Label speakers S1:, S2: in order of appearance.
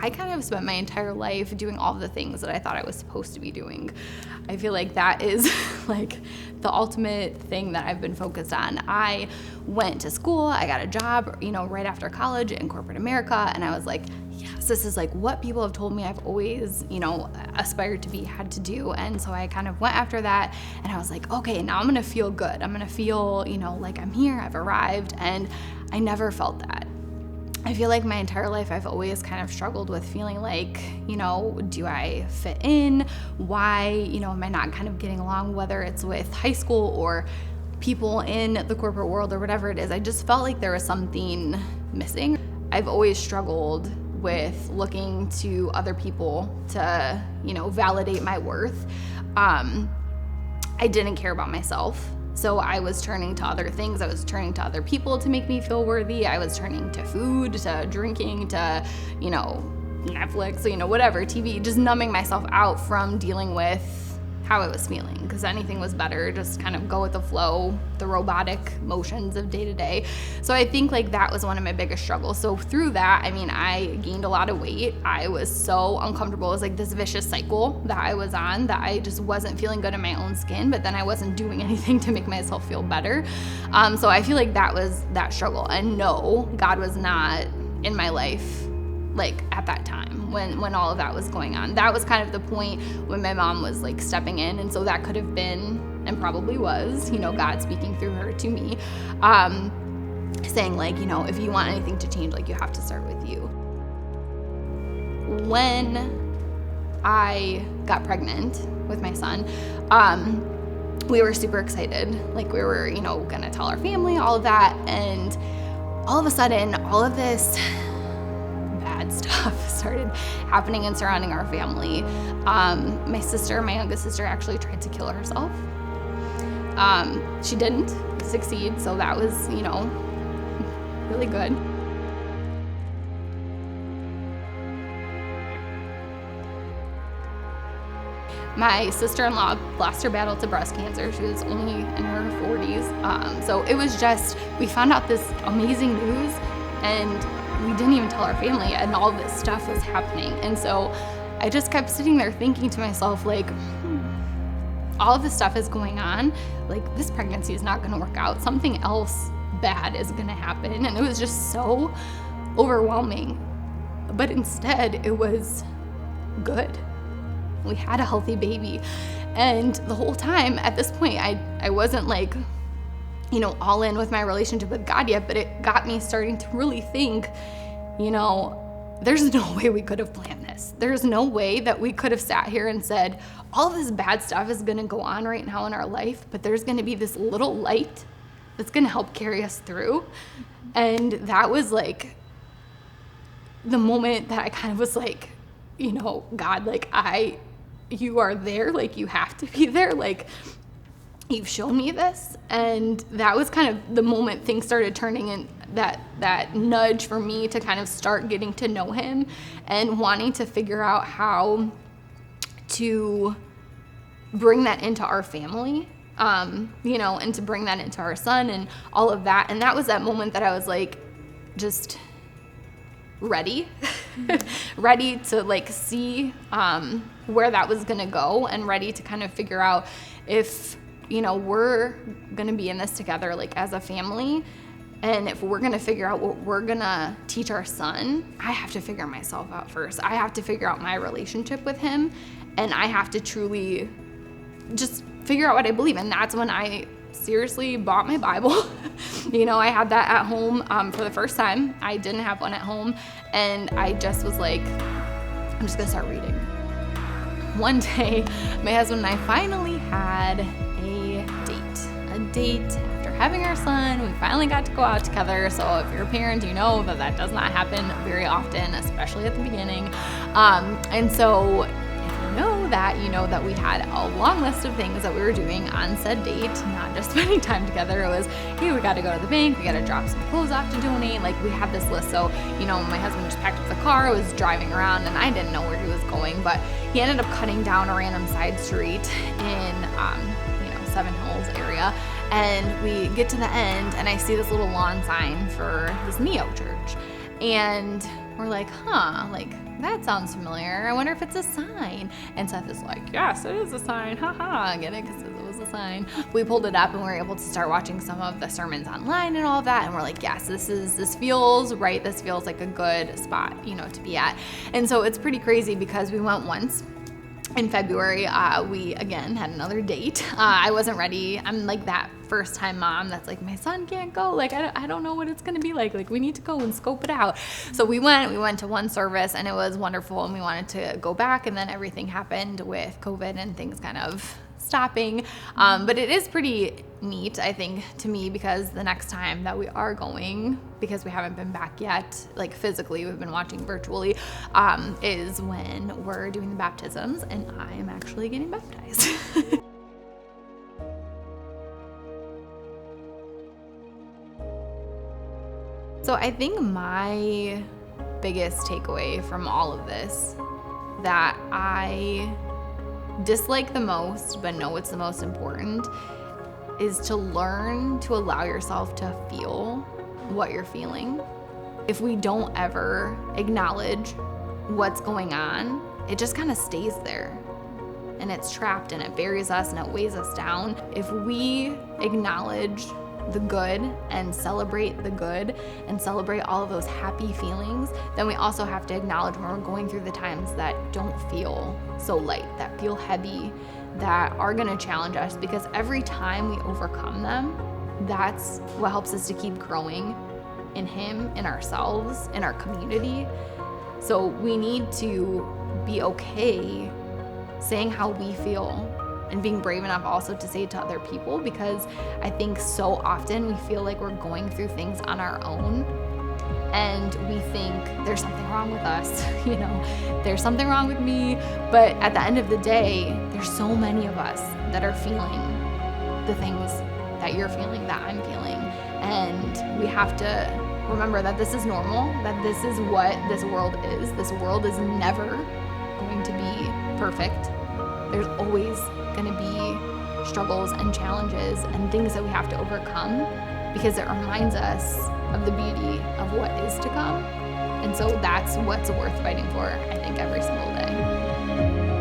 S1: I kind of spent my entire life doing all the things that I thought I was supposed to be doing. I feel like that is like the ultimate thing that I've been focused on. I went to school, I got a job, right after college in corporate America, and I was like, yes, this is like what people have told me I've always, aspired to be, had to do. And so I kind of went after that, and I was like, okay, now I'm gonna feel good. I'm gonna feel, like I'm here, I've arrived, and I never felt that. I feel like my entire life I've always kind of struggled with feeling like, do I fit in? Why, am I not kind of getting along, whether it's with high school or people in the corporate world or whatever it is. I just felt like there was something missing. I've always struggled with looking to other people to, validate my worth. I didn't care about myself. So I was turning to other things. I was turning to other people to make me feel worthy. I was turning to food, to drinking, to, Netflix, whatever, TV, just numbing myself out from dealing with how I was feeling, because anything was better, just kind of go with the flow, the robotic motions of day to day. So I think like that was one of my biggest struggles. So through that, I gained a lot of weight. I was so uncomfortable. It was like this vicious cycle that I was on, that I just wasn't feeling good in my own skin, but then I wasn't doing anything to make myself feel better. So I feel like that was that struggle. And no, God was not in my life like at that time when all of that was going on. That was kind of the point when my mom was like stepping in, and so that could have been, and probably was, God speaking through her to me, saying like, if you want anything to change, like you have to start with you. When I got pregnant with my son, we were super excited. Like we were, gonna tell our family, all of that, and all of a sudden, all of this bad stuff started happening and surrounding our family. My youngest sister, actually tried to kill herself. She didn't succeed, so that was, really good. My sister-in-law lost her battle to breast cancer. She was only in her 40s. So it was just, we found out this amazing news, and we didn't even tell our family, and all this stuff was happening. And so I just kept sitting there thinking to myself, like, all of this stuff is going on. Like, this pregnancy is not going to work out. Something else bad is going to happen. And it was just so overwhelming. But instead, it was good. We had a healthy baby. And the whole time, at this point, I wasn't like, all in with my relationship with God yet, but it got me starting to really think, there's no way we could have planned this. There's no way that we could have sat here and said, all of this bad stuff is going to go on right now in our life, but there's going to be this little light that's going to help carry us through. And that was like the moment that I kind of was like, God, like you are there, like you have to be there, like you've shown me this. And that was kind of the moment things started turning, and that nudge for me to kind of start getting to know him and wanting to figure out how to bring that into our family, and to bring that into our son and all of that. And that was that moment that I was like, just ready, ready to like see where that was gonna go, and ready to kind of figure out if, we're gonna be in this together, like as a family. And if we're gonna figure out what we're gonna teach our son, I have to figure myself out first. I have to figure out my relationship with him, and I have to truly just figure out what I believe. And that's when I seriously bought my Bible. I had that at home for the first time. I didn't have one at home, and I just was like, I'm just gonna start reading. One day, my husband and I finally had a date after having our son. We finally got to go out together. So if you're a parent, you know that does not happen very often, especially at the beginning. And so you know that we had a long list of things that we were doing on said date, not just spending time together. It was, hey, we got to go to the bank, we got to drop some clothes off to donate. Like, we had this list. So, my husband just packed up the car, was driving around, and I didn't know where he was going, but he ended up cutting down a random side street in, Seven Hills area. And we get to the end, and I see this little lawn sign for this Neo church. And We're like, like, that sounds familiar. I wonder if it's a sign. And Seth is like, yes, it is a sign. Haha, get it? Because it was a sign. We pulled it up and we were able to start watching some of the sermons online and all of that. And we're like, yes, this feels right. This feels like a good spot, to be at. And so it's pretty crazy because we went once. In February, we again had another date. I wasn't ready. I'm like that first time mom that's like, my son can't go. Like, I don't know what it's going to be like. Like, we need to go and scope it out. So we went to one service and it was wonderful and we wanted to go back, and then everything happened with COVID and things kind of stopping. But it is pretty neat, I think, to me, because the next time that we are going, because we haven't been back yet, like physically, we've been watching virtually, is when we're doing the baptisms and I am actually getting baptized. So I think my biggest takeaway from all of this that I dislike the most, but know it's the most important, is to learn to allow yourself to feel what you're feeling. If we don't ever acknowledge what's going on, it just kind of stays there and it's trapped and it buries us and it weighs us down. If we acknowledge the good and celebrate the good and celebrate all of those happy feelings, then we also have to acknowledge when we're going through the times that don't feel so light, that feel heavy, that are going to challenge us, because every time we overcome them, that's what helps us to keep growing in Him, in ourselves, in our community. So we need to be okay saying how we feel and being brave enough also to say it to other people, because I think so often we feel like we're going through things on our own and we think there's something wrong with us, there's something wrong with me. But at the end of the day, there's so many of us that are feeling the things that you're feeling, that I'm feeling. And we have to remember that this is normal, that this is what this world is. This world is never going to be perfect. There's always going to be struggles and challenges and things that we have to overcome, because it reminds us of the beauty of what is to come. And so that's what's worth fighting for, I think, every single day.